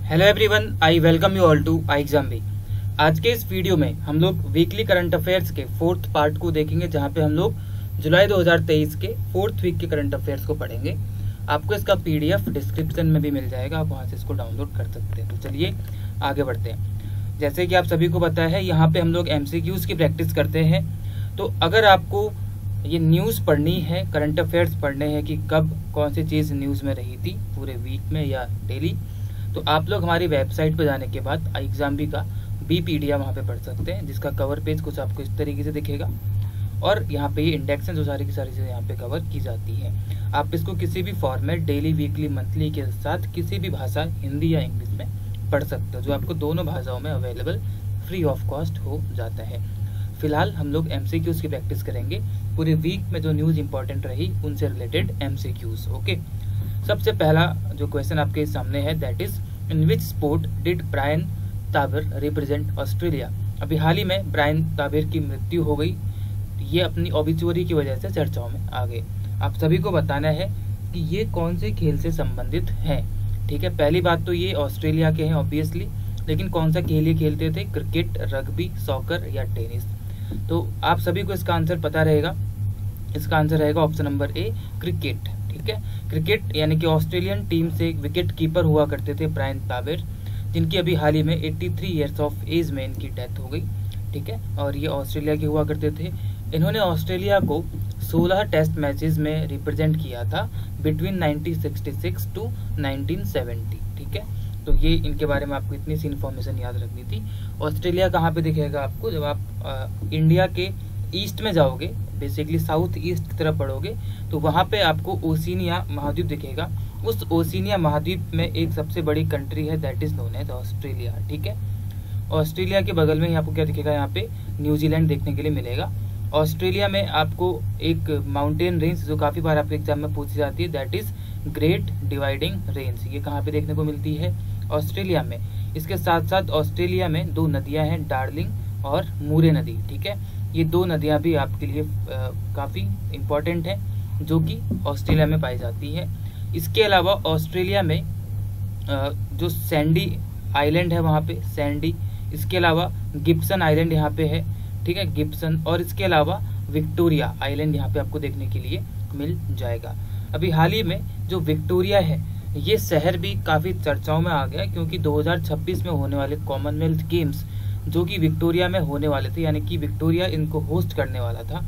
Hello everyone, I welcome you all to iExamBee। आज के इस वीडियो में हम लोग वीकली करंट अफेयर्स के फोर्थ पार्ट को देखेंगे, जहां पे हम लोग जुलाई 2023 के फोर्थ वीक के करंट अफेयर्स को पढ़ेंगे। आपको इसका पीडीएफ डिस्क्रिप्शन में भी मिल जाएगा, आप वहां से इसको डाउनलोड कर सकते हैं। तो चलिए आगे बढ़ते हैं। जैसे कि आप सभी को पता है, यहाँ पे हम लोग MCQs की प्रैक्टिस करते हैं। तो अगर आपको ये न्यूज़ पढ़नी है, करंट अफेयर्स पढ़ने हैं कि कब कौन सी चीज़ न्यूज़ में रही थी पूरे वीक में या डेली, तो आप लोग हमारी वेबसाइट पर जाने के बाद iExamBee का बीपीडिया वहाँ पे पढ़ सकते हैं, जिसका कवर पेज कुछ आपको इस तरीके से दिखेगा और यहाँ पे ये इंडेक्स है, जो सारी की सारी चीज़ें यहाँ पे कवर की जाती है। आप इसको किसी भी फॉर्मेट, डेली, वीकली, मंथली के साथ किसी भी भाषा, हिंदी या इंग्लिश में पढ़ सकते हो, जो आपको दोनों भाषाओं में अवेलेबल फ्री ऑफ कॉस्ट हो जाता है। फिलहाल हम लोग MCQs की प्रैक्टिस करेंगे, पूरे वीक में जो न्यूज़ इंपॉर्टेंट रही उनसे रिलेटेड MCQs। ओके, सबसे पहला जो क्वेश्चन आपके सामने है, that is in which sport did Brian Tabir represent Australia. अभी हाल ही में ब्रायन ताबिर की मृत्यु हो गई, ये अपनी ओबिचुअरी की वजह से चर्चाओं में आ गए। आप सभी को बताना है कि ये कौन से खेल से संबंधित हैं। ठीक है, पहली बात तो ये ऑस्ट्रेलिया के हैं ऑब्वियसली, लेकिन कौन सा खेल ये खेलते थे, क्रिकेट, रग्बी, सॉकर या टेनिस। तो आप सभी को इसका आंसर पता रहेगा। इसका आंसर रहेगा ऑप्शन नंबर ए, क्रिकेट। ठीक है, क्रिकेट यानी कि ऑस्ट्रेलियन टीम से एक विकेट कीपर हुआ करते थे ब्रायन ताबिर, जिनकी अभी हाल ही में 83 ईयर्स ऑफ एज में इनकी डेथ हो गई। ठीक है, और ये ऑस्ट्रेलिया के हुआ करते थे। इन्होंने ऑस्ट्रेलिया को 16 टेस्ट मैचेस में रिप्रेजेंट किया था बिटवीन 1966 टू 1970। ठीक है, तो ये इनके बारे में आपको इतनी सी इन्फॉर्मेशन याद रखनी थी। ऑस्ट्रेलिया कहाँ पे दिखेगा आपको, जब आप इंडिया के ईस्ट में जाओगे, बेसिकली साउथ ईस्ट की तरफ बढ़ोगे, तो वहाँ पे आपको ओशिनिया महाद्वीप दिखेगा। उस ओशिनिया महाद्वीप में एक सबसे बड़ी कंट्री है, that is known as Australia. ठीक है, ऑस्ट्रेलिया के बगल में ही आपको क्या दिखेगा, यहाँ पे न्यूजीलैंड देखने के लिए मिलेगा। ऑस्ट्रेलिया में आपको एक माउंटेन रेंज जो काफ़ी बार आपके एग्जाम में पूछी जाती है, that is great dividing range. ये कहाँ पे देखने को मिलती है, ऑस्ट्रेलिया में। इसके साथ साथ ऑस्ट्रेलिया में दो नदियाँ हैं, डार्लिंग और मूरे नदी। ठीक है, ये दो नदियां भी आपके लिए काफ़ी इम्पोर्टेंट हैं, जो कि ऑस्ट्रेलिया में पाई जाती है। इसके अलावा ऑस्ट्रेलिया में जो सैंडी आइलैंड है वहाँ पे सैंडी, इसके अलावा गिब्सन आइलैंड यहाँ पे है। ठीक है, गिब्सन, और इसके अलावा विक्टोरिया आइलैंड यहाँ पे आपको देखने के लिए मिल जाएगा। अभी हाल ही में जो विक्टोरिया है, ये शहर भी काफ़ी चर्चाओं में आ गया, क्योंकि 2026 में होने वाले कॉमनवेल्थ गेम्स जो कि विक्टोरिया में होने वाले थे, यानी कि विक्टोरिया इनको होस्ट करने वाला था,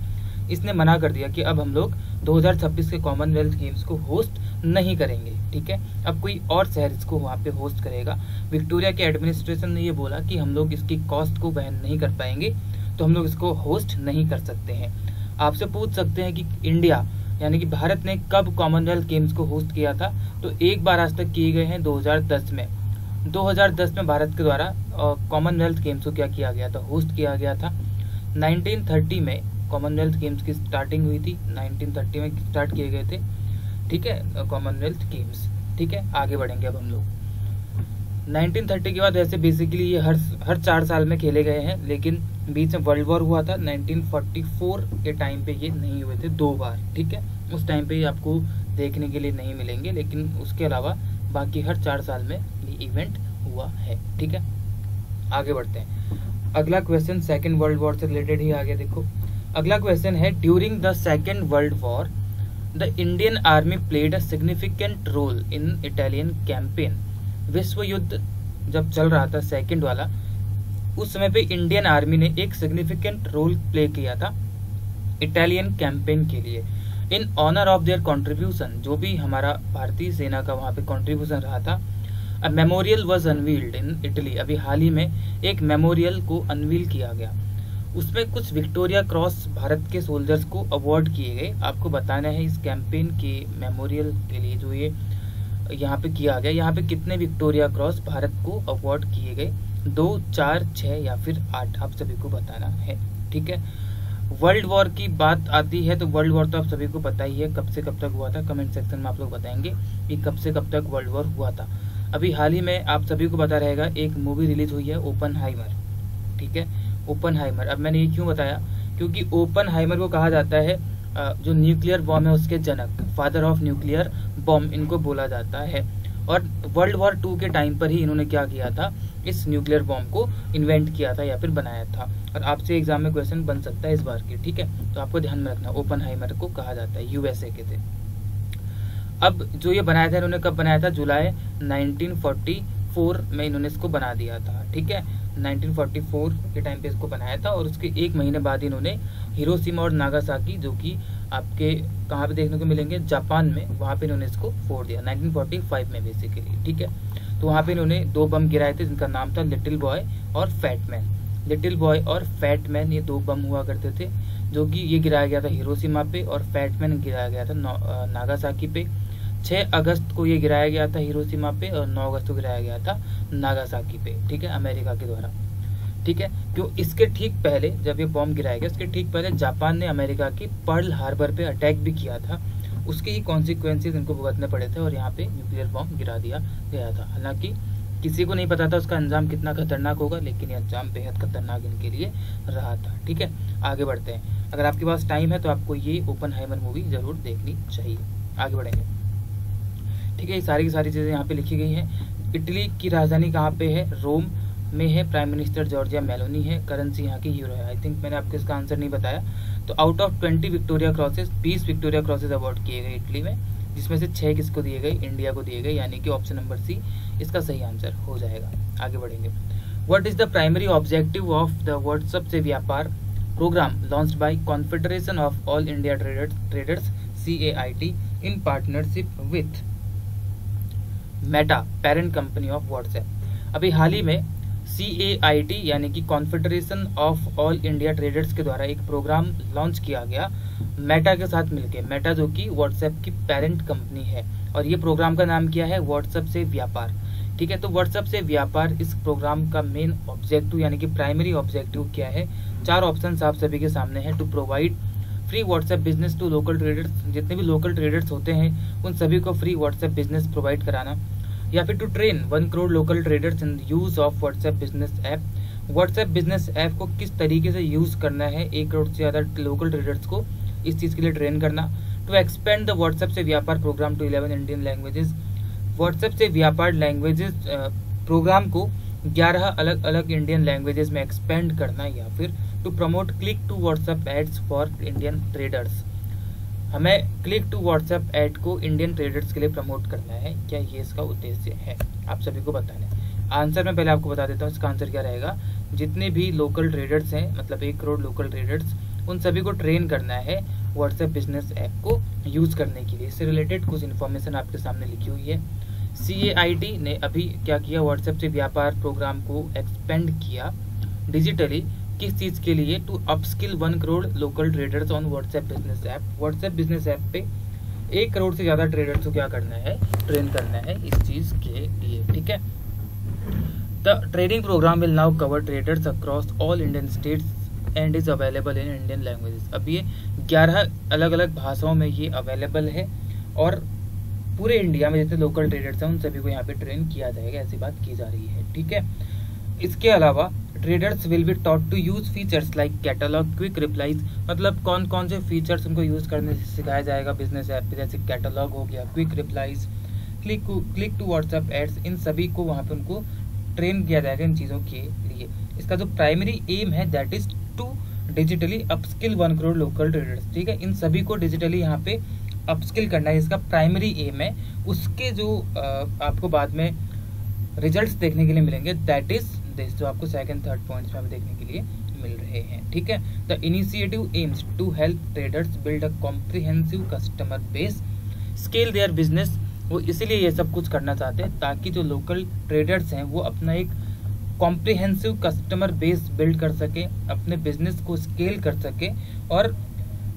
इसने मना कर दिया कि अब हम लोग 2026 के कॉमनवेल्थ गेम्स को होस्ट नहीं करेंगे। ठीक है, अब कोई और शहर इसको वहाँ पे होस्ट करेगा। विक्टोरिया के एडमिनिस्ट्रेशन ने ये बोला कि हम लोग इसकी कॉस्ट को वहन नहीं कर पाएंगे, तो हम लोग इसको होस्ट नहीं कर सकते हैं। आपसे पूछ सकते हैं कि इंडिया यानी कि भारत ने कब कॉमनवेल्थ गेम्स को होस्ट किया था, तो एक बार आज तक किए गए हैं 2010 में। 2010 में भारत के द्वारा कॉमनवेल्थ गेम्स को क्या किया गया था, होस्ट किया गया था। 1930 में कॉमनवेल्थ गेम्स की स्टार्टिंग हुई थी, 1930 में स्टार्ट किए गए थे। ठीक है, कॉमनवेल्थ गेम्स। ठीक है, आगे बढ़ेंगे अब हम लोग। 1930 के बाद ऐसे बेसिकली ये हर 4 साल में खेले गए हैं, लेकिन बीच में वर्ल्ड वॉर हुआ था 1944 के टाइम पे ये नहीं हुए थे 2 बार। ठीक है, उस टाइम पे ये आपको देखने के लिए नहीं मिलेंगे, लेकिन उसके अलावा बाकी हर 4 साल में ये इवेंट हुआ है। ठीक है, आगे बढ़ते हैं। अगला क्वेश्चन सेकेंड वर्ल्ड वॉर से रिलेटेड ही आ गया। देखो, अगला क्वेश्चन है, during the second world war the Indian army played a significant role in Italian campaign. विश्व युद्ध जब चल रहा था सेकेंड वाला, उस समय पे इंडियन आर्मी ने एक सिग्निफिकेंट रोल प्ले किया था इटालियन कैंपेन के लिए। In honour of their contribution, जो भी हमारा भारतीय सेना का वहाँ पे कॉन्ट्रीब्यूशन रहा था, अ memorial was unveiled in Italy. अभी हाल ही में एक मेमोरियल को अनवील किया गया, उसमें कुछ विक्टोरिया क्रॉस भारत के सोल्जर्स को अवार्ड किए गए। आपको बताना है इस कैंपेन के मेमोरियल के लिए जो ये यहाँ पे किया गया, यहाँ पे कितने विक्टोरिया क्रॉस भारत को अवार्ड किए गए, 2, 4, 6 या फिर 8, आप सभी को बताना है। ठीक है, वर्ल्ड वॉर की बात आती है तो वर्ल्ड वॉर तो आप सभी को पता ही है, कब से कब तक हुआ था। कमेंट सेक्शन में आप लोग बताएंगे कि कब से कब तक वर्ल्ड वॉर हुआ था। अभी हाल ही में आप सभी को पता रहेगा एक मूवी रिलीज हुई है, ओपनहाइमर। ठीक है, ओपनहाइमर। अब मैंने ये क्यों बताया, क्योंकि ओपनहाइमर को कहा जाता है जो न्यूक्लियर बॉम्ब है उसके जनक, फादर ऑफ न्यूक्लियर बॉम्ब इनको बोला जाता है। और वर्ल्ड वॉर 2 के टाइम पर ही इन्होंने क्या किया था, इस न्यूक्लियर बॉम्ब को इन्वेंट किया था या फिर बनाया था। और आपसे एग्जाम में क्वेश्चन बन सकता है इस बार की, ठीक है, तो आपको ध्यान में रखना। ओपनहाइमर को कहा जाता है, यूएसए के थे। अब जो ये बनाया था, इन्होंने कब बनाया था, जुलाई 1944 में इन्होंने इसको बना दिया था, ठीक है, 1944 के टाइम पे इसको बनाया था। और उसके 1 महीने बाद इन्होंने हिरोशिमा और नागासाकी, जो कि आपके कहाँ पे देखने को मिलेंगे, जापान में, वहाँ पे इन्होंने इसको फोड़ दिया 1945 में बेसिकली, ठीक है। तो वहाँ पे इन्होंने 2 बम गिराए थे जिनका नाम था लिटिल बॉय और फैट मैन। लिटिल बॉय और फैट मैन ये 2 बम हुआ करते थे, जो कि ये गिराया गया था हिरोशिमा पे और फैट मैन गिराया गया था नागासाकी पे। 6 अगस्त को ये गिराया गया था हिरोशिमा पे और 9 अगस्त को गिराया गया था नागासाकी पे, ठीक है, अमेरिका के द्वारा, ठीक है। क्यों, इसके ठीक पहले जब ये बॉम्ब गिराया गया, उसके ठीक पहले जापान ने अमेरिका की पर्ल हार्बर पे अटैक भी किया था। उसके ही कॉन्सिक्वेंसेज इनको भुगतने पड़े थे और यहाँ पे न्यूक्लियर बॉम्ब गिरा दिया गया था। हालांकि किसी को नहीं पता था उसका अंजाम कितना खतरनाक होगा, लेकिन ये अंजाम बेहद खतरनाक इनके लिए रहा था, ठीक है। आगे बढ़ते हैं। अगर आपके पास टाइम है तो आपको ये ओपनहाइमर मूवी जरूर देखनी चाहिए। आगे बढ़ेंगे, ठीक है। ये सारी की सारी चीज़ें यहाँ पे लिखी गई हैं। इटली की राजधानी कहाँ पे है, रोम में है। प्राइम मिनिस्टर जॉर्जिया मेलोनी है। करेंसी यहाँ की यूरो है। आई थिंक मैंने आपको इसका आंसर नहीं बताया। तो out of 20 Victoria crosses, 20 Victoria crosses award किए गए इटली में, जिसमें से 6 किसको दिए गए, इंडिया को दिए गए, यानी कि ऑप्शन नंबर सी इसका सही आंसर हो जाएगा। आगे बढ़ेंगे। What is the primary objective of the WhatsApp से व्यापार programme launched by confederation of all India traders CAIT in partnership with Meta, parent company of WhatsApp. अभी हाल ही में CAIT यानी कि confederation of all India traders के द्वारा एक प्रोग्राम लॉन्च किया गया मेटा के साथ मिलकर। मेटा जो कि व्हाट्सएप की पेरेंट कंपनी है, और ये प्रोग्राम का नाम क्या है, व्हाट्सएप से व्यापार, ठीक है। तो व्हाट्सएप से व्यापार इस प्रोग्राम का मेन ऑब्जेक्टिव यानी कि प्राइमरी ऑब्जेक्टिव क्या है, 4 ऑप्शन आप सभी के सामने है। To provide free WhatsApp business to local traders, जितने भी लोकल ट्रेडर्स होते हैं उन सभी को फ्री व्हाट्सएप बिजनेस प्रोवाइड कराना, या फिर to train 1 crore local traders in use of WhatsApp business app. WhatsApp business app को किस तरीके से यूज करना है, 1 करोड़ से ज्यादा लोकल ट्रेडर्स को इस चीज के लिए ट्रेन करना। टू एक्सपेंड द व्हाट्सएप से व्यापार programme to 11 Indian languages, WhatsApp से व्यापार लैंग्वेजेस प्रोग्राम को 11 अलग अलग इंडियन लैंग्वेजेस में एक्सपेंड करना, या फिर to promote click to WhatsApp ads for Indian traders. हमें क्लिक टू व्हाट्सएप ऐड को इंडियन ट्रेडर्स के लिए प्रमोट करना है, क्या ये इसका उद्देश्य है, आप सभी को बताना है। आंसर मैं पहले आपको बता देता हूँ, इसका आंसर क्या रहेगा। जितने भी लोकल ट्रेडर्स हैं, मतलब 1 करोड़ लोकल ट्रेडर्स, उन सभी को ट्रेन करना है व्हाट्सएप बिजनेस ऐप को यूज करने के लिए। इससे रिलेटेड कुछ इन्फॉर्मेशन आपके सामने लिखी हुई है। CAIT ने अभी क्या किया, व्हाट्सएप से व्यापार प्रोग्राम को एक्सपेंड किया डिजिटली, किस चीज के लिए, to upskill 1 crore local traders on WhatsApp business app. WhatsApp business app पे 1 करोड़ से ज्यादा ट्रेडर्स को क्या करना है, ट्रेन करना है इस चीज के लिए, ठीक है। The training programme will now cover traders across all Indian states and is available in Indian languages. अब ये 11 अलग अलग भाषाओं में ये अवेलेबल है, और पूरे इंडिया में जितने लोकल ट्रेडर्स हैं उन सभी को यहाँ पे ट्रेन किया जाएगा, ऐसी बात की जा रही है, ठीक है। इसके अलावा traders will be taught to use features like catalogue, quick replies, मतलब कौन कौन से फीचर्स उनको यूज करने से सिखाया जाएगा बिजनेस ऐप पे, जैसे कैटलॉग हो गया, quick replies, click to WhatsApp ads, इन सभी को वहाँ पे उनको ट्रेन किया जाएगा इन चीज़ों के लिए। इसका जो प्राइमरी एम है that is to digitally upskill 1 crore local traders, ठीक है। इन सभी को डिजिटली यहाँ पे अपस्किल करना है, इसका प्राइमरी एम है। उसके जो आपको बाद में रिजल्ट्स देखने के लिए मिलेंगे दैट इज दिस, जो आपको सेकंड थर्ड पॉइंट्स में देखने के लिए मिल रहे हैं, ठीक है। The initiative aims to help traders build a comprehensive customer base, scale their business. वो इसीलिए ये सब कुछ करना चाहते हैं ताकि जो लोकल ट्रेडर्स हैं वो अपना एक कॉम्प्रिहेंसिव कस्टमर बेस बिल्ड कर सके, अपने बिजनेस को स्केल कर सके और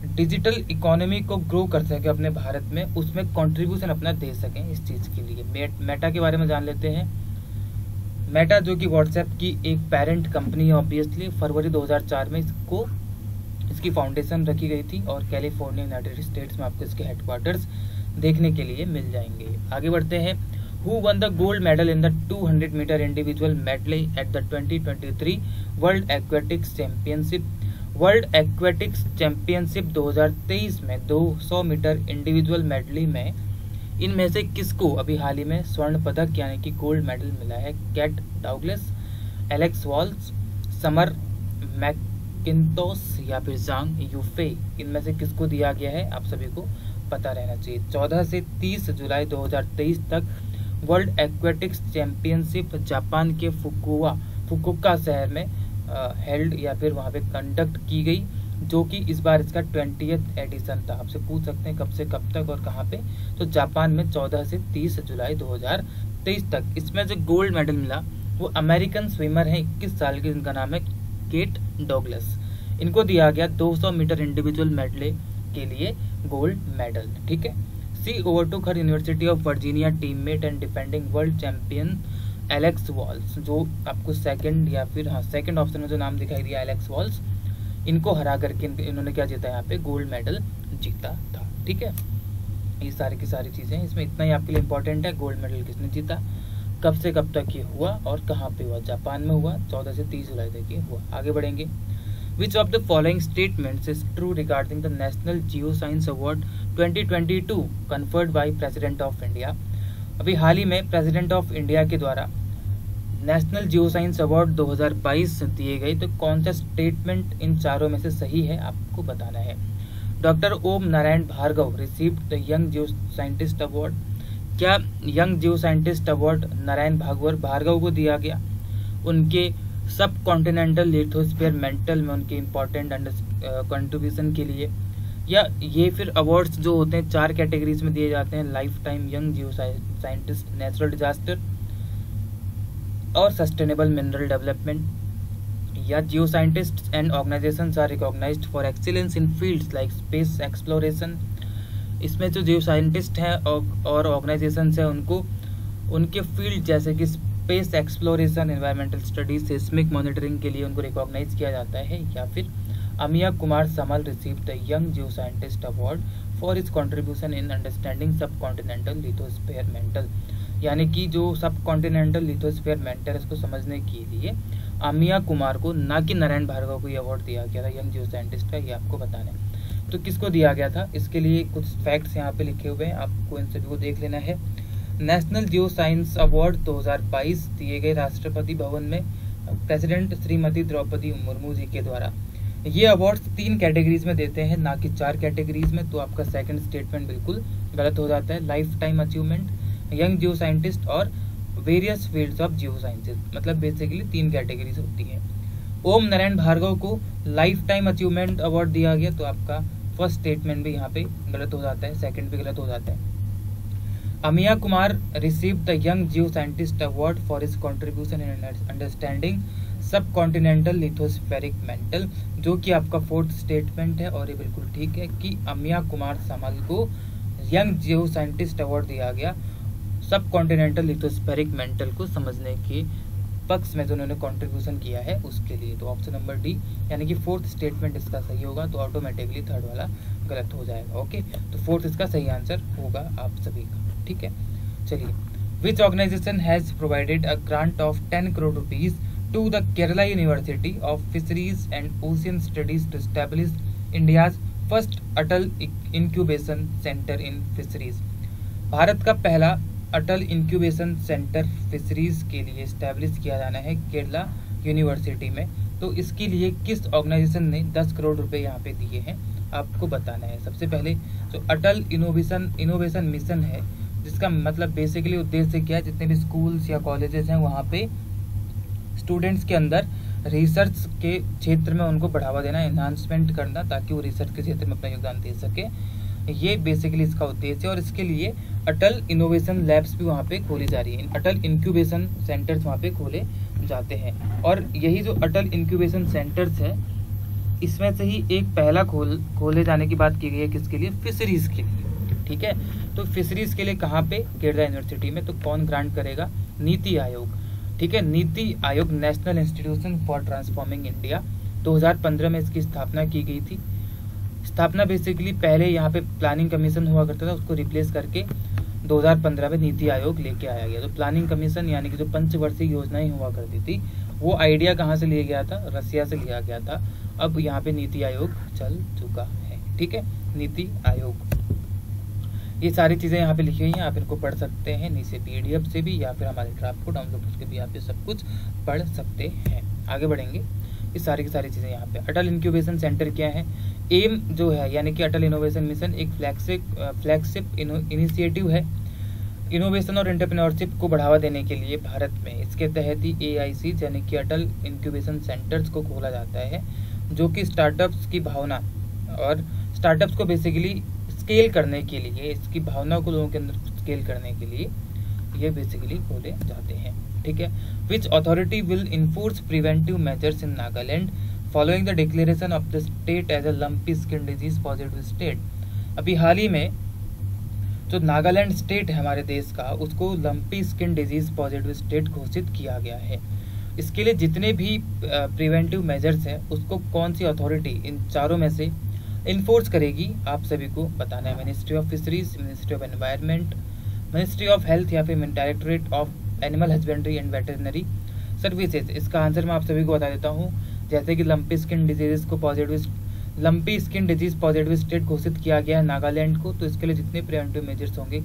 डिजिटल इकोनॉमी को ग्रो कर सके अपने भारत में, उसमें कंट्रीब्यूशन अपना दे सकें इस चीज़ के लिए। मेटा के बारे में जान लेते हैं। मेटा जो कि व्हाट्सएप की एक पेरेंट कंपनी है, ऑब्वियसली फरवरी 2004 में इसकी फाउंडेशन रखी गई थी, और कैलिफोर्निया यूनाइटेड स्टेट्स में आपको इसके हेडक्वार्टर्स देखने के लिए मिल जाएंगे। आगे बढ़ते हैं। Who won the gold medal in the 200 metre individual medley at the 2023 world aquatics championship. World aquatics championship 2023 में 200 मीटर इंडिविजुअल मेडली में इनमें से किसको अभी हाल ही में स्वर्ण पदक यानी कि गोल्ड मेडल मिला है? Kate Douglass, Alex Walsh, Summer McIntosh या फिर जांग यूफे, इनमें से किसको दिया गया है? आप सभी को पता रहना चाहिए। 14 से 30 जुलाई 2023 तक वर्ल्ड एक्वेटिक्स चैंपियनशिप जापान के फुकुओका शहर में हेल्ड या फिर वहाँ पे कंडक्ट की गई, जो कि इस बार इसका 20th एडिशन था। आपसे पूछ सकते हैं कब से कब तक और कहाँ पे, तो जापान में 14 से 30 जुलाई 2023 तक। इसमें जो गोल्ड मेडल मिला वो अमेरिकन स्विमर है, 21 साल की, जिनका नाम है केट डॉगलस। इनको दिया गया 200 मीटर इंडिविजुअल मेडले के लिए गोल्ड मेडल। ठीक है। She overtook her University of Virginia teammate and defending world champion Alex Walsh, जो आपको सेकंड ऑप्शन में जो नाम दिखाई दिया एलेक्स वॉल्स, इनको हरा करके इन्होंने क्या जीता? यहाँ पे गोल्ड मेडल जीता था। ठीक है। ये सारी की सारी चीजें इसमें इतना ही आपके लिए इंपॉर्टेंट है। गोल्ड मेडल किसने जीता, कब से कब तक ये हुआ और कहाँ पे हुआ? जापान में हुआ, 14 से 30 जुलाई तक ये हुआ। आगे बढ़ेंगे। Which of the following statements is true regarding the National Geoscience Award 2022 conferred by President of India? अभी हाल ही में प्रेसिडेंट ऑफ इंडिया के द्वारा नेशनल जियो साइंस अवार्ड 2022 दिए गए, तो कौन सा स्टेटमेंट इन चारों में से सही है आपको बताना है। Doctor Om Narayan Bhargava received the young geo scientist award. क्या young geo scientist award Narayan Bhargava को दिया गया उनके सब कॉन्टिनेंटल लिथोस्फीयर मेंटल में उनके इम्पोर्टेंट कंट्रीब्यूशन के लिए, या ये फिर अवार्ड्स जो होते हैं 4 कैटेगरीज में दिए जाते हैं? Life time young geo scientist, natural disaster और सस्टेनेबल मिनरल डेवलपमेंट, या geo scientist and organisations are recognised for excellence in fields like space exploration. इसमें जो जियो साइंटिस्ट हैं और ऑर्गेनाइजेशंस हैं उनको उनके फील्ड जैसे कि space exploration, environmental studies, seismic monitoring के लिए उनको रिकॉग्नाइज किया जाता है। या फिर Amiya Kumar Samal receive the young geo scientist award for his contribution in understanding sub continental lithosphere mantle, यानी कि जो सब कॉन्टिनेंटल लिथोस्फीयर मेंटल इसको समझने के लिए अमिया कुमार को, ना कि नारायण भार्गव को, ये अवार्ड दिया गया था यंग जियो साइंटिस्ट का। ये आपको बताना है। तो किसको दिया गया था, इसके लिए कुछ फैक्ट्स यहाँ पे लिखे हुए हैं, आपको इन सभी को देख लेना है। नेशनल जियो साइंस अवार्ड 2022 दिए गए राष्ट्रपति भवन में प्रेसिडेंट श्रीमती द्रौपदी मुर्मू जी के द्वारा। ये अवार्ड्स 3 कैटेगरीज में देते हैं, ना कि 4 कैटेगरीज में, तो आपका सेकंड स्टेटमेंट बिल्कुल गलत हो जाता है। Life time achievement, young geo scientist और various fields of geo sciences, मतलब बेसिकली 3 कैटेगरीज होती है। ओम नारायण भार्गव को लाइफ टाइम अचीवमेंट अवार्ड दिया गया, तो आपका फर्स्ट स्टेटमेंट भी यहाँ पे गलत हो जाता है, सेकंड भी गलत हो जाता है। Amiya Kumar receive the young geo scientist award for his contribution in understanding sub continental lithospheric mantle, जो कि आपका फोर्थ स्टेटमेंट है और ये बिल्कुल ठीक है कि अमिया कुमार समल को यंग जियो साइंटिस्ट अवार्ड दिया गया सब कॉन्टिनेंटल लिथोस्फेरिक मेंटल को समझने के पक्ष में जो उन्होंने कंट्रीब्यूशन किया है उसके लिए। तो ऑप्शन नंबर डी यानी कि फोर्थ स्टेटमेंट इसका सही होगा, तो ऑटोमेटिकली थर्ड वाला गलत हो जाएगा। ओके, तो फोर्थ इसका सही आंसर होगा आप सभी का। ठीक है, चलिए। Which organisation has provided a grant of 10 crore rupees to the Kerala university of fisheries and ocean studies to establish India's first Atal incubation centre in fisheries. भारत का पहला अटल इंक्यूबेशन सेंटर फिशरीज के लिए स्टैब्लिश किया जाना है केरला यूनिवर्सिटी में, तो इसके लिए किस ऑर्गेनाइजेशन ने 10 करोड़ रुपए यहाँ पे दिए हैं आपको बताना है। सबसे पहले जो अटल इनोवेशन मिशन है, जिसका मतलब बेसिकली उद्देश्य क्या है, जितने भी स्कूल्स या कॉलेजेस हैं वहाँ पे स्टूडेंट्स के अंदर रिसर्च के क्षेत्र में उनको बढ़ावा देना, एनहांसमेंट करना, ताकि वो रिसर्च के क्षेत्र में अपना योगदान दे सके। ये बेसिकली इसका उद्देश्य है और इसके लिए अटल इनोवेशन लैब्स भी वहाँ पे खोली जा रही है, अटल इंक्यूबेशन सेंटर्स वहाँ पे खोले जाते हैं। और यही जो अटल इंक्यूबेशन सेंटर्स है, इसमें से ही एक पहला खोले जाने की बात की गई है, किसके लिए? फिशरीज के लिए। ठीक है, तो फिशरीज के लिए कहाँ पे? केरला यूनिवर्सिटी में। तो कौन ग्रांट करेगा? नीति आयोग। ठीक है, NITI Aayog national institution for transforming India, 2015 में इसकी स्थापना की गई थी। स्थापना बेसिकली पहले यहाँ पे प्लानिंग कमीशन हुआ करता था, उसको रिप्लेस करके 2015 में नीति आयोग लेके आया गया। तो प्लानिंग कमीशन यानी कि जो पंचवर्षीय योजनाएं हुआ करती थी, वो आइडिया कहाँ से लिया गया था? रसिया से लिया गया था। अब यहाँ पे नीति आयोग चल चुका है। ठीक है, नीति आयोग। ये सारी चीज़ें यहाँ पे लिखी हुई हैं, आप इनको पढ़ सकते हैं नीचे PDF से भी, या फिर हमारे ड्राफ्ट को डाउनलोड करके भी आप ये सब कुछ पढ़ सकते हैं। आगे बढ़ेंगे, ये सारी की सारी चीज़ें यहाँ पे। अटल इंक्यूबेशन सेंटर क्या है? एम जो है यानी कि अटल इनोवेशन मिशन एक फ्लैगशिप इनिशिएटिव है इनोवेशन और एंटरप्रेन्योरशिप को बढ़ावा देने के लिए भारत में। इसके तहत ही AIC यानी कि अटल इंक्यूबेशन सेंटर्स को खोला जाता है, जो कि स्टार्टअप्स की भावना और स्टार्टअप्स को बेसिकली स्केल करने के लिए, इसकी भावना को लोगों के अंदर स्केल करने के लिए ये बेसिकली खोले जाते हैं। ठीक है। Which authority will enforce preventive measures in Nagaland following the declaration of the state as a lumpy skin disease positive state. अभी हाल ही में जो नागालैंड स्टेट है हमारे देश का, उसको lumpy skin disease positive state घोषित किया गया है। इसके लिए जितने भी प्रिवेंटिव मेजर्स हैं उसको कौन सी अथॉरिटी इन चारों में से इन्फोर्स करेगी, आप सभी को बताना है। Ministry of fisheries, ministry of environment, ministry of health या फिर directorate of animal husbandry and veterinary services. इसका आंसर मैं आप सभी को बता देता हूँ। जैसे कि lumpy skin disease positive state घोषित किया गया है नागालैंड को, तो इसके लिए जितने प्रिवेंटिव मेजर्स होंगे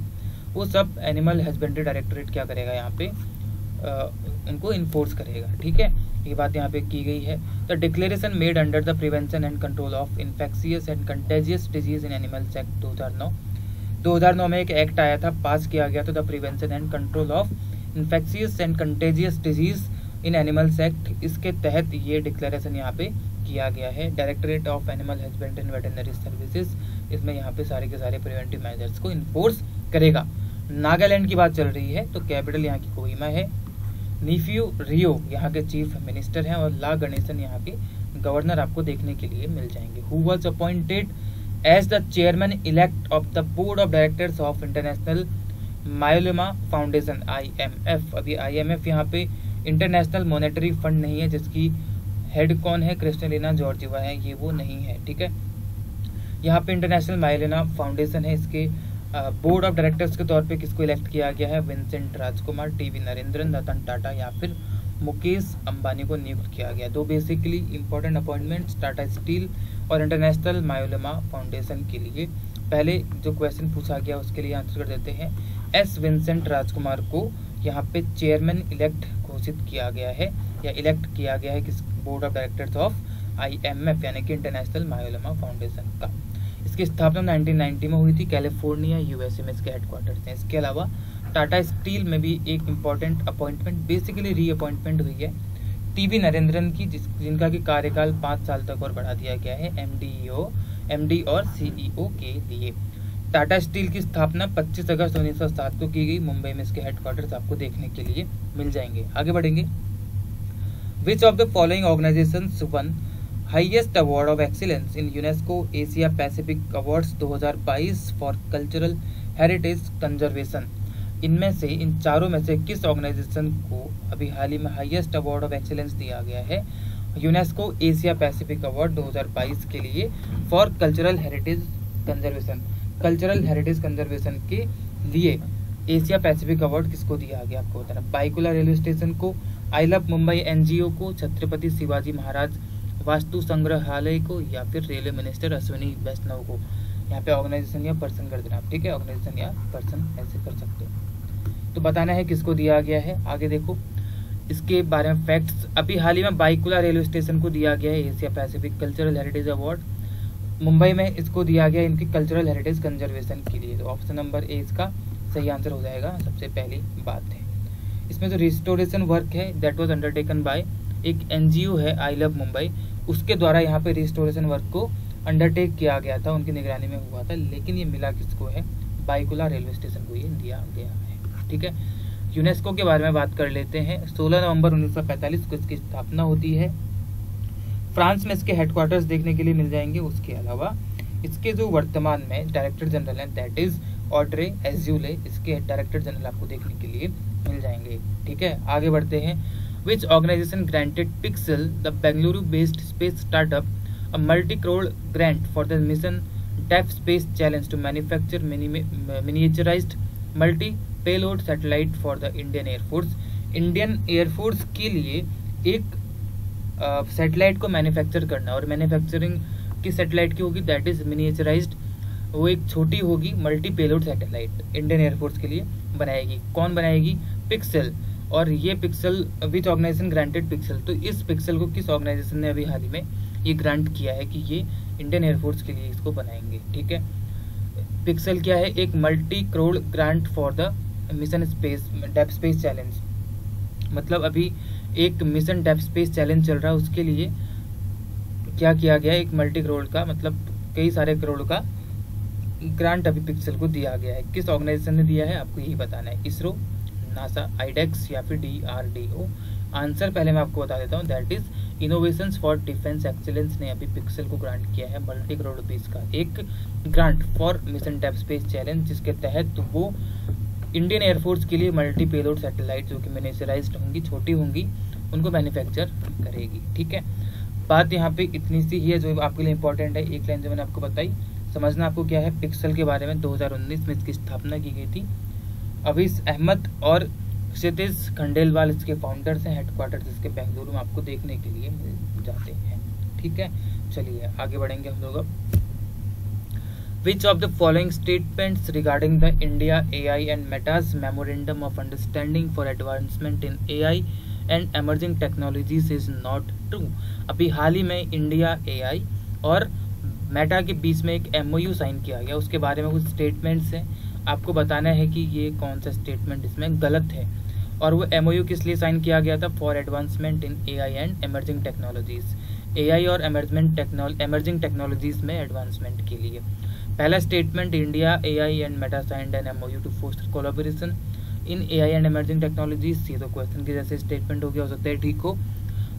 वो सब एनिमल हस्बेंड्री डायरेक्टरेट क्या करेगा, यहाँ पे उनको इन्फोर्स करेगा। ठीक है, ये बात यहाँ पे की गई है। The declaration made under the prevention and control of infectious and contagious disease in animals act 2009 में एक एक्ट आया था, पास किया गया था, the prevention and control of infectious and contagious disease in animals act. इसके तहत ये डिक्लेरेशन यहाँ पे किया गया है। Directorate of animal husbandry and veterinary services इसमें यहाँ पे सारे के सारे प्रिवेंटिव मेजर्स को इन्फोर्स करेगा। नागालैंड की बात चल रही है तो कैपिटल यहाँ की कोहिमा है। नीफ्यू रियो यहाँ के चीफ मिनिस्टर हैं और ला गणेशन यहाँ के गवर्नर आपको देखने के लिए मिल जाएंगे। Who was appointed as the chairman elect of the board of directors of international myeloma foundation IMF। अभी IMF यहाँ पे इंटरनेशनल मॉनेटरी फंड नहीं है, जिसकी हेड कौन है, क्रिस्टलिना जॉर्जिवा है, ये वो नहीं है। ठीक है, यहाँ पे इंटरनेशनल मायोलोमा फाउंडेशन है। इसके बोर्ड ऑफ डायरेक्टर्स के तौर पे किसको इलेक्ट किया गया है? विंसेंट राजकुमार, TV नरेंद्रन, रतन टाटा या फिर मुकेश अंबानी को नियुक्त किया गया। दो basically important appointments Tata steel और इंटरनेशनल मायोलोमा फाउंडेशन के लिए। पहले जो क्वेश्चन पूछा गया उसके लिए आंसर कर देते हैं। S विंसेंट राजकुमार को यहाँ पे चेयरमैन इलेक्ट घोषित किया गया है या इलेक्ट किया गया है किस board of directors of IMF यानी कि इंटरनेशनल मायोलोमा फाउंडेशन का। इसकी स्थापना 1990 में हुई थी, कैलिफोर्निया USA में इसके हेडक्वार्टर्स हैं। इसके अलावा टाटा स्टील में भी एक इम्पॉर्टेंट अपॉइंटमेंट बेसिकली रीअपॉइंटमेंट हुई है TV नरेंद्रन की, जिनका कि कार्यकाल 5 साल तक और बढ़ा दिया गया है MD और CEO के लिए। टाटा स्टील की स्थापना 25 अगस्त 1907 को की गई। मुंबई में इसके हेडक्वार्टर्स आपको देखने के लिए मिल जाएंगे। आगे बढ़ेंगे। Which of the following organisations one highest award of excellence in UNESCO Asia Pacific awards 2022 for cultural heritage conservation. इनमें से इन चारों में से किस ऑर्गेनाइजेशन को अभी हाल ही में हाईएस्ट अवार्ड ऑफ एक्सीलेंस दिया गया है? यूनेस्को एशिया पैसिफिक अवार्ड 2022 के लिए for cultural heritage conservation. Cultural heritage conservation के लिए एशिया पैसिफिक अवार्ड किसको दिया गया आपको बताना। बाइकुला रेलवे स्टेशन को, आई लव मुंबई NGO को, छत्रपति शिवाजी महाराज वास्तु संग्रहालय को या फिर रेलवे मिनिस्टर अश्विनी वैष्णव को। यहाँ पे ऑर्गेनाइजेशन या पर्सन कर देना आप। ठीक है, ऑर्गेनाइजेशन या पर्सन ऐसे कर सकते हो। तो बताना है किसको दिया गया है। आगे देखो इसके बारे में फैक्ट्स। अभी हाल ही में बाइकुला रेलवे स्टेशन को दिया गया है Asia Pacific cultural heritage award. Mumbai में इसको दिया गया इनकी कल्चरल हेरिटेज कंजर्वेशन के लिए। तो ऑप्शन नंबर A इसका सही आंसर हो जाएगा। सबसे पहली बात है इसमें जो रिस्टोरेशन वर्क है दैट वाज अंडरटेकन बाय एक NGO है आई लव मुंबई, उसके द्वारा यहाँ पे रिस्टोरेशन वर्क को अंडरटेक किया गया था, उनकी निगरानी में हुआ था। लेकिन ये मिला किसको है? बाइकुला रेलवे स्टेशन को ये दिया गया है। ठीक है, यूनेस्को के बारे में बात कर लेते हैं। 16 नवंबर 1945 को इसकी स्थापना होती है। फ्रांस में इसके हेडक्वार्टर्स देखने के लिए मिल जाएंगे। उसके अलावा इसके जो वर्तमान में डायरेक्टर जनरल हैं दैट इज ऑड्रे एज्यूले, इसके डायरेक्टर जनरल आपको देखने के लिए मिल जाएंगे। ठीक है, आगे बढ़ते हैं। Which organisation granted Pixxel the Bengaluru based space startup a multi crore grant for the mission def space challenge to manufacture miniaturised multi payload satellite for the Indian air force. Indian air force के लिए एक सैटेलाइट को मैन्युफैक्चर करना, और मैन्युफैक्चरिंग की satellite की होगी that is miniaturised वो एक छोटी होगी multi payload satellite Indian air force के लिए बनाएगी। कौन बनाएगी? पिक्सेल। और ये पिक्सेल विच ऑर्गेनाइजेशन ग्रांटेड पिक्सेल, तो इस पिक्सेल को किस ऑर्गेनाइजेशन ने अभी हाल ही में ये ग्रांट किया है कि ये इंडियन एयरफोर्स के लिए इसको बनाएंगे। ठीक है, पिक्सेल क्या है? एक multi crore grant for the mission space deep space challenge. मतलब अभी एक मिशन डेप स्पेस चैलेंज चल रहा है, उसके लिए क्या किया गया? एक मल्टी करोड़ का, मतलब कई सारे करोड़ का ग्रांट अभी पिक्सेल को दिया गया है। किस ऑर्गेनाइजेशन ने दिया है आपको यही बताना है, इसरो, नासा, आईडेक्स या फिर DRDO। आंसर पहले मैं आपको बता देता हूँ, that is innovations for defence excellence ने अभी पिक्सेल को ग्रांट किया है मल्टी करोड़ रुपीज का एक grant for mission deep space challenge, जिसके तहत वो इंडियन एयरफोर्स के लिए मल्टी पेलोड सैटेलाइट जो कि मिनिएचराइज्ड होंगी, छोटी होंगी, उनको मैन्युफैक्चर करेगी। ठीक है, बात यहाँ पे इतनी सी ही है जो आपके लिए इंपॉर्टेंट है। एक लाइन जो मैंने आपको बताई, समझना आपको क्या है पिक्सेल के बारे में। 2019 में इसकी स्थापना की गई थी। अवीस अहमद और क्षितिज खंडेलवाल इसके फाउंडर्स हैं। हेडक्वार्टर इसके बेंगलुरु में आपको देखने के लिए मिल जाते हैं। ठीक है, चलिए आगे बढ़ेंगे हम लोग अब। Which of the following statements regarding the India AI and Meta's Memorandum of Understanding for Advancement in AI and Emerging Technologies is not true? अभी हाल ही में इंडिया AI और मेटा के बीच में एक MOU साइन किया गया, उसके बारे में कुछ स्टेटमेंट्स हैं। आपको बताना है कि ये कौन सा स्टेटमेंट इसमें गलत है। और वो MOU किस लिए साइन किया गया था? For advancement in AI and emerging technologies. AI और एमर्जिंग टेक्नोलॉजीज में एडवांसमेंट के लिए। पहला statement, India AI and Meta signed an MOU to foster collaboration in AI and emerging technologies. ये तो क्वेश्चन के जैसे स्टेटमेंट हो गया, हो सकता है ठीक हो।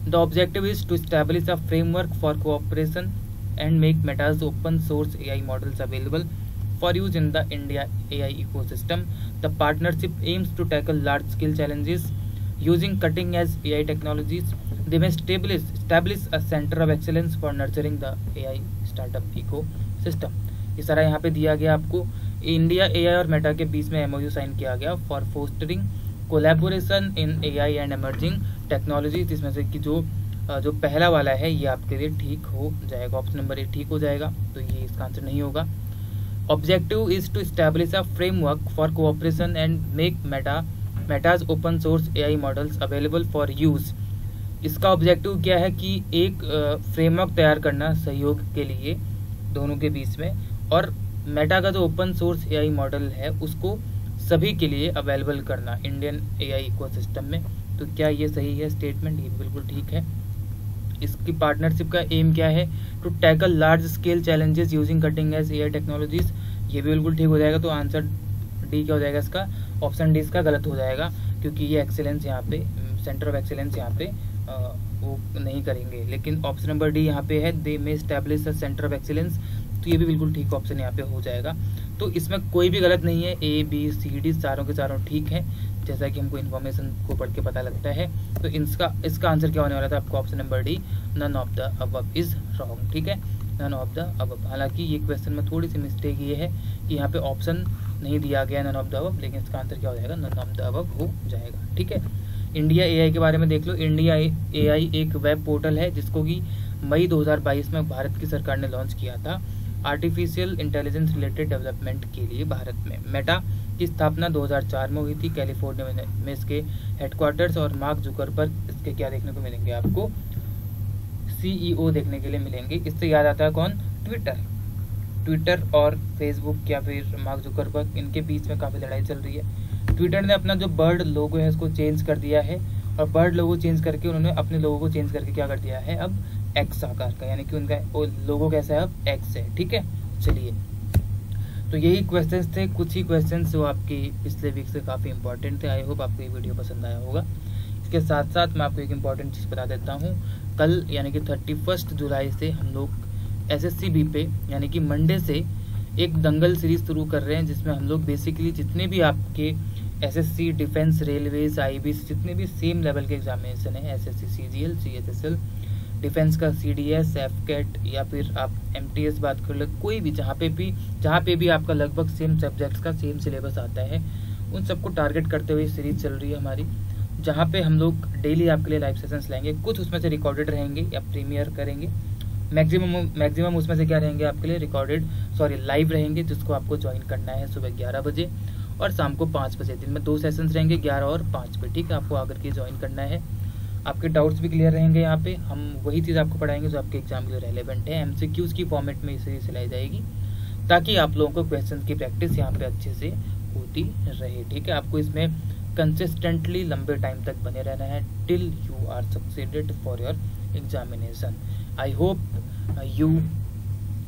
The objective is to establish a framework for cooperation and make Meta's open source AI models available for use in the India AI ecosystem. The partnership aims to tackle large-scale challenges using cutting-edge AI technologies. They may establish a center of excellence for nurturing the AI startup ecosystem. ये सारा यहाँ पे दिया गया आपको। India AI और Meta के बीच में MOU साइन किया गया for fostering collaboration in AI and emerging technologies. इसमें से कि जो पहला वाला है ये आपके लिए ठीक हो जाएगा, ऑप्शन नंबर 1 ठीक हो जाएगा, तो ये इसका आंसर नहीं होगा। Objective is to establish a framework for cooperation and make Meta's open source AI models available for use. इसका ऑब्जेक्टिव क्या है कि एक फ्रेमवर्क तैयार करना सहयोग के लिए दोनों के बीच में, और मेटा का जो ओपन सोर्स AI मॉडल है उसको सभी के लिए अवेलेबल करना इंडियन AI इकोसिस्टम में। तो क्या ये सही है स्टेटमेंट? ये बिल्कुल ठीक है। इसकी पार्टनरशिप का एम क्या है? To tackle large scale challenges using cutting edge AI technologies. ये भी बिल्कुल ठीक हो जाएगा। तो आंसर डी क्या हो जाएगा इसका? ऑप्शन डी इसका गलत हो जाएगा, क्योंकि ये एक्सेलेंस यहाँ पे, सेंटर ऑफ एक्सेलेंस यहाँ पे वो नहीं करेंगे। लेकिन ऑप्शन नंबर डी यहाँ पे है, दे में establish a centre of excellence, तो ये भी बिल्कुल ठीक ऑप्शन यहाँ पे हो जाएगा। तो इसमें कोई भी गलत नहीं है, A B C D चारों के चारों ठीक है, जैसा कि हमको इन्फॉर्मेशन को पढ़ के पता लगता है। तो इसका आंसर क्या होने वाला था आपको? Option number D, none of the above is wrong. ठीक है, नन ऑफ द अबव। हालांकि ये क्वेश्चन में थोड़ी सी मिस्टेक ये है कि यहाँ पे ऑप्शन नहीं दिया गया नन ऑफ द अबव, लेकिन इसका आंसर क्या हो जाएगा? नन ऑफ द अबव हो जाएगा। ठीक है, इंडिया AI के बारे में देख लो। इंडिया AI एक वेब पोर्टल है जिसको कि मई 2022 में भारत की सरकार ने लॉन्च किया था आर्टिफिशियल इंटेलिजेंस रिलेटेड डेवलपमेंट के लिए भारत में। मेटा की स्थापना 2004 में हुई थी कैलिफोर्निया में इसके हेडक्वार्टर्स, और मार्क जुकरबर्ग इसके क्या देखने को मिलेंगे आपको? CEO देखने के लिए मिलेंगे। इससे याद आता है कौन? ट्विटर और फेसबुक या फिर मार्क जुकरबर्ग, इनके बीच में काफ़ी लड़ाई चल रही है। ट्विटर ने अपना जो बर्ड लोगो है उसको चेंज कर दिया है, और बर्ड लोगो चेंज करके उन्होंने अपने लोगो को चेंज करके क्या कर दिया है अब? एक्स आकार का, यानी कि उनका लोगो कैसा है अब? एक्स है। ठीक है, चलिए तो यही क्वेश्चंस थे, कुछ ही क्वेश्चंस जो आपके पिछले वीक से काफ़ी इंपॉर्टेंट थे। आई होप आपको ये वीडियो पसंद आया होगा। इसके साथ साथ मैं आपको एक इम्पॉर्टेंट चीज़ बता देता हूँ, कल यानी कि 31 जुलाई से हम लोग SSCB पे यानी कि मंडे से एक दंगल सीरीज शुरू कर रहे हैं, जिसमें हम लोग बेसिकली जितने भी आपके SSC, डिफेंस, रेलवेज, IB जितने भी सेम लेवल के एग्जामिनेशन है, SSC, CGL, CHSL, डिफेंस का CDS, FCAT या फिर आप MTS बात कर लो, कोई भी जहाँ पे भी आपका लगभग सेम सब्जेक्ट्स का सेम सिलेबस आता है, उन सबको टारगेट करते हुए सीरीज चल रही है हमारी, जहाँ पे हम लोग डेली आपके लिए लाइव सेशंस लेंगे। कुछ उसमें से रिकॉर्डेड रहेंगे या प्रीमियर करेंगे, मैक्सिमम उसमें से क्या रहेंगे आपके लिए लाइव रहेंगे, जिसको आपको ज्वाइन करना है सुबह 11 बजे और शाम को 5 बजे। दिन में 2 सेशंस रहेंगे, 11 और 5 पे, ठीक है। आपको आकर के ज्वाइन करना है। आपके डाउट्स भी क्लियर रहेंगे। यहाँ पे हम वही चीज़ आपको पढ़ाएंगे जो आपके एग्जाम के लिए रेलेवेंट है। MCQs की फॉर्मेट में इसे सिलाई जाएगी ताकि आप लोगों को क्वेश्चन की प्रैक्टिस यहाँ पे अच्छे से होती रहे, ठीक है। आपको इसमें कंसिस्टेंटली लंबे टाइम तक बने रहना है till you are succeeded for your examination. I hope you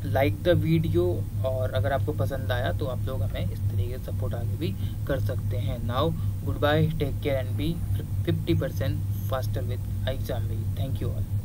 like the video, और अगर आपको पसंद आया तो आप लोग हमें इस तरीके से सपोर्ट आगे भी कर सकते हैं। Now goodbye, take care and be 50% faster with iExamBee। Thank you all.